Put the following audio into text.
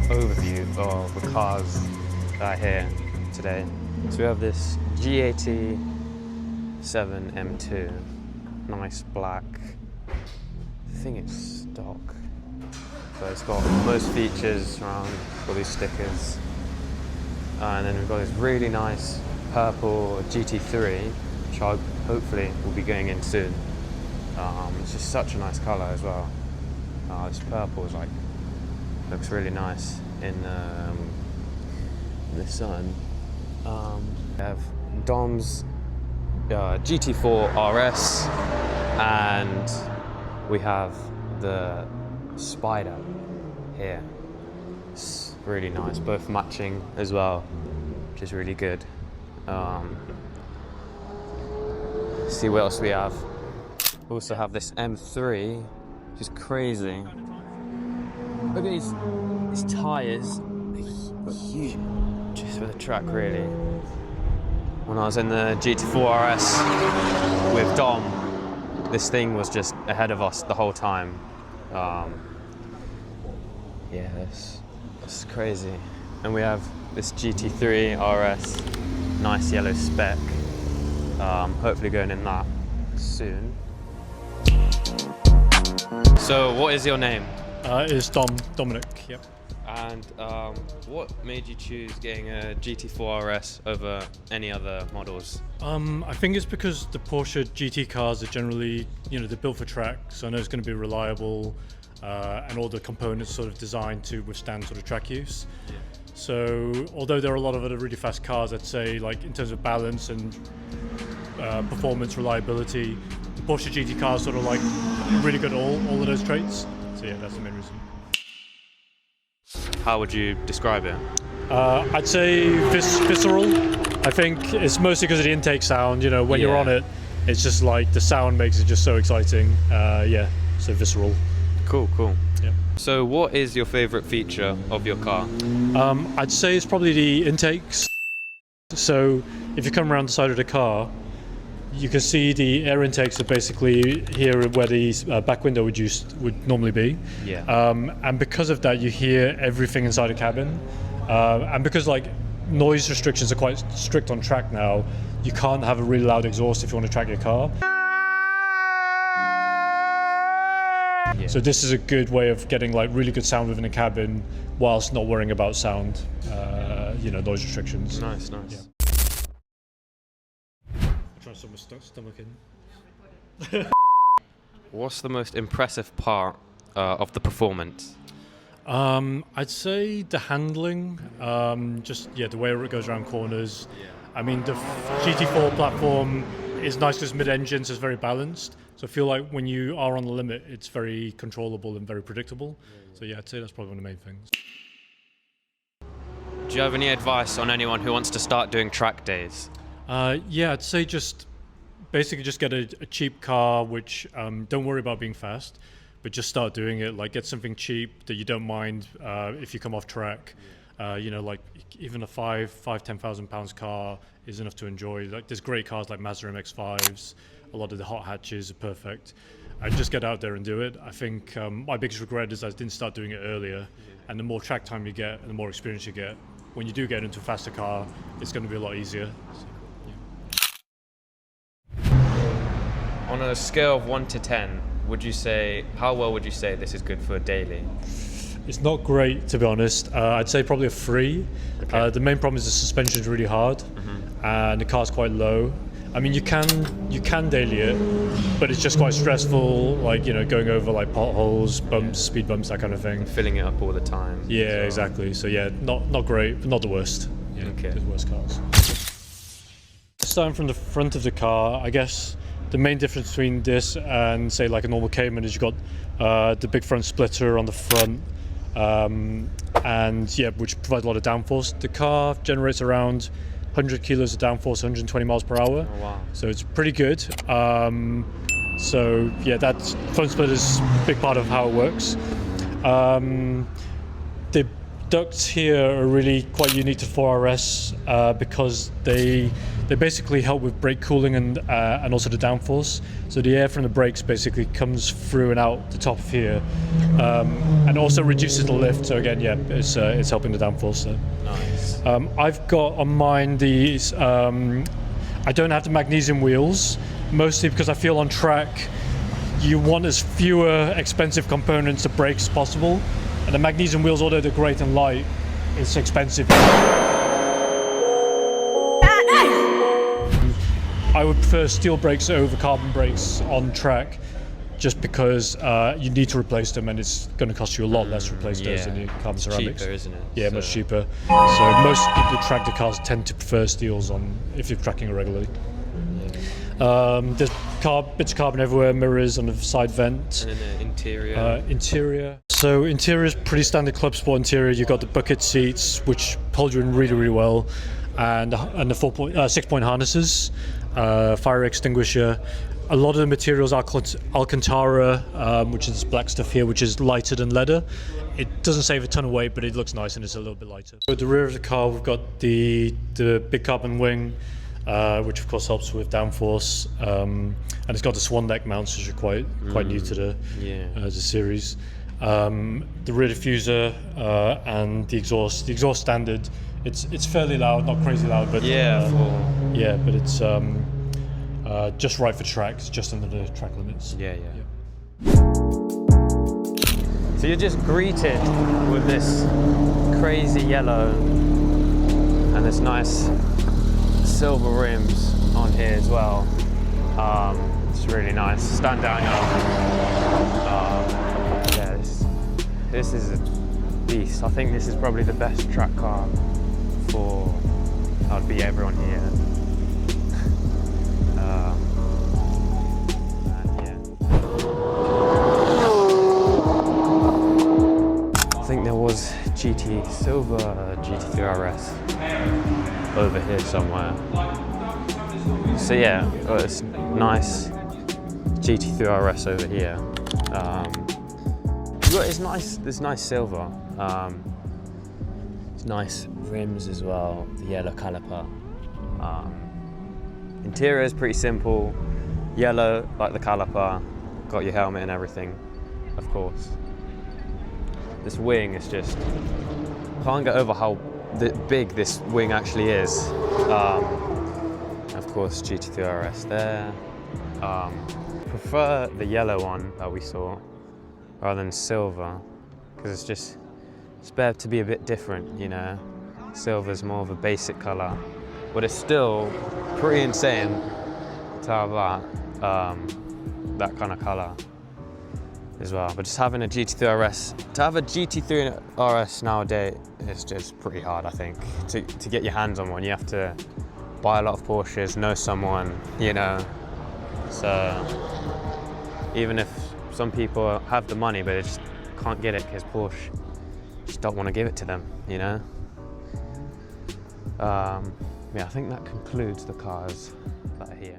overview of the cars that are here today. So we have this G80 7 M2, nice black. I think it's stock, but it's got most features around all these stickers. And then we've got this really nice purple GT3, which I hopefully will be going in soon. It's just such a nice colour as well. This purple is looks really nice in the sun. We have Dom's GT4 RS, and we have the Spider here. It's really nice, both matching as well, which is really good. See what else we have. We also have this M3, which is crazy. Look at these tyres, huge, just for the track really. When I was in the GT4 RS with Dom, this thing was just ahead of us the whole time. Yeah, that's crazy. And we have this GT3 RS, nice yellow spec. Hopefully going in that soon. So, what is your name? It's Dominic, yep. And what made you choose getting a GT4 RS over any other models? I think it's because the Porsche GT cars are generally, they're built for track, so I know it's going to be reliable, and all the components sort of designed to withstand sort of track use. Yeah. So, although there are a lot of other really fast cars, I'd say, in terms of balance and performance, reliability, the Porsche GT cars sort of really good at all of those traits. So yeah, that's the main reason. How would you describe it? I'd say visceral. I think it's mostly because of the intake sound. When you're on it, it's just the sound makes it just so exciting. So visceral. Cool. Yeah. So what is your favourite feature of your car? I'd say it's probably the intakes. So if you come around the side of the car, you can see the air intakes are basically here where the back window would normally be. Yeah. And because of that, you hear everything inside the cabin. And because noise restrictions are quite strict on track now, you can't have a really loud exhaust if you want to track your car. Yeah. So this is a good way of getting really good sound within the cabin whilst not worrying about sound, noise restrictions. Nice. Yeah. Try to my stomach in. What's the most impressive part of the performance? I'd say the handling, the way it goes around corners. Yeah. I mean, the GT4 platform is nice because mid-engine, so it's very balanced. So I feel like when you are on the limit, it's very controllable and very predictable. So yeah, I'd say that's probably one of the main things. Do you have any advice on anyone who wants to start doing track days? I'd say basically just get a cheap car, which don't worry about being fast, but just start doing it. Get something cheap that you don't mind if you come off track. Even a £10,000 car is enough to enjoy. There's great cars like Mazda MX-5s. A lot of the hot hatches are perfect. And just get out there and do it. I think my biggest regret is I didn't start doing it earlier. And the more track time you get and the more experience you get, when you do get into a faster car, it's going to be a lot easier. On a scale of 1 to 10, how well would you say this is good for daily? It's not great, to be honest. I'd say probably a 3. Okay. The main problem is the suspension is really hard, and the car's quite low. I mean, you can daily it, but it's just quite stressful. Going over potholes, bumps, speed bumps, that kind of thing. Filling it up all the time. Yeah, exactly. So yeah, not great, but not the worst. Yeah, okay. There's worse cars. Starting from the front of the car, I guess the main difference between this and say a normal Cayman is you've got the big front splitter on the front, which provides a lot of downforce. The car generates around 100 kilos of downforce, 120 miles per hour. Oh, wow. So it's pretty good. That front splitter is a big part of how it works. The ducts here are really quite unique to 4RS because they basically help with brake cooling and also the downforce. So the air from the brakes basically comes through and out the top of here, and also reduces the lift. So again, yeah, it's helping the downforce. So. Nice. I've got on mine these. I don't have the magnesium wheels, mostly because I feel on track you want as fewer expensive components to brakes as possible. And the magnesium wheels, although they're great and light, it's expensive. I would prefer steel brakes over carbon brakes on track, just because you need to replace them, and it's going to cost you a lot less to replace those than your carbon ceramics. Cheaper, isn't it? Yeah, much cheaper. So most people who track the cars tend to prefer steels if you're tracking it regularly. There's bits of carbon everywhere, mirrors on the side vent. And then the interior. Interior. So interior is pretty standard club sport interior. You've got the bucket seats, which hold you in really, really well, and the 6-point harnesses, fire extinguisher. A lot of the materials are Alcantara, which is this black stuff here, which is lighter than leather. It doesn't save a ton of weight, but it looks nice and it's a little bit lighter. At the rear of the car, we've got the big carbon wing, which of course helps with downforce, and it's got the swan deck mounts, which are quite new to the series. The rear diffuser and the exhaust. The exhaust standard. It's fairly loud, not crazy loud, but but it's just right for track. It's just under the track limits. Yeah. So you're just greeted with this crazy yellow and this nice silver rims on here as well. It's really nice. Stand down here. This is a beast. I think this is probably the best track car for everyone here. I think there was silver GT3 RS over here somewhere. So yeah, got this nice GT3 RS over here. It's nice. This nice silver. It's nice rims as well. The yellow caliper. Interior is pretty simple. Yellow like the caliper. Got your helmet and everything, of course. This wing is just, can't get over how big this wing actually is. Of course, GT3 RS there. Prefer the yellow one that we saw rather than silver, because it's better to be a bit different, you know. Silver's more of a basic color, but it's still pretty insane to have that kind of color as well. But just having a GT3 RS, to have a GT3 RS nowadays is just pretty hard, I think. To get your hands on one, you have to buy a lot of Porsches, know someone, you know. So even if some people have the money, but they just can't get it because Porsche just don't want to give it to them, you know. Yeah, I think that concludes the cars that are here.